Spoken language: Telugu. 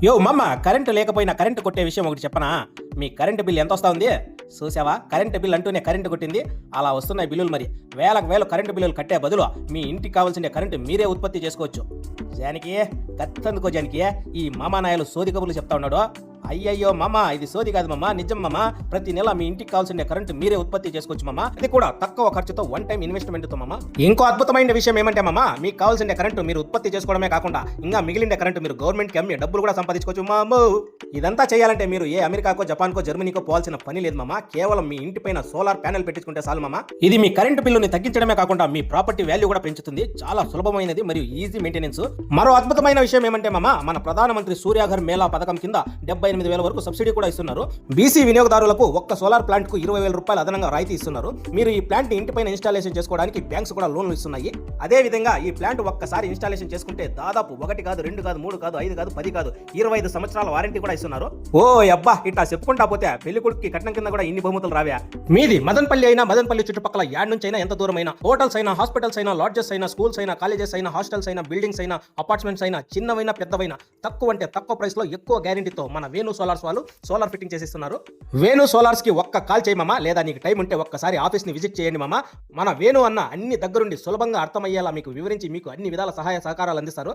యో మమ్మ, కరెంటు లేకపోయినా కరెంటు కొట్టే విషయం ఒకటి చెప్పనా? మీ కరెంటు బిల్ ఎంత వస్తా ఉంది చూసావా? కరెంటు బిల్ అంటూనే కరెంటు కొట్టింది. అలా వస్తున్నాయి బిల్లులు. మరి వేలకు వేలు కరెంటు బిల్లులు కట్టే బదులు మీ ఇంటికి కావాల్సిన కరెంటు మీరే ఉత్పత్తి చేసుకోవచ్చు. జానికి కత్తందుకో జానికి, ఈ మామానాయలు సోది కబుర్లు చెప్తా ఉన్నాడు. అయ్యయ్యో మామ, ఇది సోది కాదు మామ, నిజం మామ. ప్రతి నెల మీ ఇంటికి కావాల్సిన కరెంటు మీరే ఉత్పత్తి చేసుకోవచ్చు మామ. ఇది కూడా తక్కువ ఖర్చుతో, వన్ టైం ఇన్వెస్ట్మెంట్ తో మామ. ఇంకో అద్భుతమైన విషయం ఏమంటే మామ, మీకు కావాల్సిన కరెంటు మీరు ఉత్పత్తి చేసుకోవడమే కాకుండా ఇంకా మిగిలిన కరెంటు మీరు గవర్నమెంట్ కి అమ్మి డబ్బులు కూడా సంపాదించుకోవచ్చు మామ. ఇదంతా చేయాలంటే మీరు ఏ అమెరికాకో, జపాన్కో, జర్మనీకో పోవాల్సిన పని లేదు మామ. కేవలం మీ ఇంటి పైన సోలార్ ప్యానెల్ పెట్టించుకుంటే చాలు మామ. ఇది మీ కరెంటు బిల్లుని తగ్గించడమే కాకుండా మీ ప్రాపర్టీ వాల్యూ కూడా పెంచుతుంది. చాలా సులభమైనది మరియు ఈజీ మెయింటెనెన్స్. మరో అద్భుతమైన విషయం ఏమంటే మామ, మన ప్రధానమంత్రి సూర్యాఘర్ మేళా పథకం కింద 78,000 వరకు సబ్సిడీ కూడా ఇస్తున్నారు. బీసీ వినియోగదారులకు ఒక్క సోలార్ ప్లాంట్ కు 20,000 రూపాయలు అదనంగా రాయితీ ఇస్తున్నారు. మీరు ఈ ప్లాంట్ ని ఇంటిపైన ఇన్స్టాలేషన్ చేసుకోవడానికి బ్యాంక్స్ కూడా లోన్లు ఇస్తున్నాయి. అదే విధంగా ఈ ప్లాంట్ ఒక్కసారి ఇన్స్టాలేషన్ చేసుకుంటే దాదాపు 1 కాదు, 2 కాదు, 3 కాదు, 5 కాదు, 10 కాదు, 25 సంవత్సరాల వారంటీ కూడా ఇస్తున్నారు. ఓ అబ్బా, ఇట్లా చెప్పుకుంటా పోతే పెళ్లి కొడుకు కట్నం కింద కూడా ఇన్ని బహుమతులు రావా? మీది మదనపల్లి అయినా, మదనపల్లి చుట్టుపక్కల యాడ్ నుంచి అయినా, ఎంత దూరమైనా, హోటల్స్ అయినా, హాస్పిటల్స్ అయినా, లాడ్జెస్ అయినా, స్కూల్స్ అయినా, కాలేజెస్ అయినా, హాస్టల్స్ అయినా, బిల్డింగ్స్ అయినా, అపార్ట్మెంట్స్ అయినా, చిన్నవైనా పెద్దవైనా తక్కువ అంటే తక్కువ ప్రైస్ లో ఎక్కువ గ్యారెంటీతో మన వేణు సోలార్స్ వాళ్ళు సోలార్ ఫిట్టింగ్ చేసిస్తున్నారు. వేణు సోలార్స్ కి ఒక్క కాల్ చేయమమ్మా, లేదా నీకు టైం ఉంటే ఒక్కసారి ఆఫీస్ ని విజిట్ చేయండి మామ. మన వేణు అన్న అన్ని దగ్గరుండి సులభంగా అర్థమయ్యేలా మీకు వివరించి మీకు అన్ని విధాల సహాయ సహకారాలు అందిస్తారు.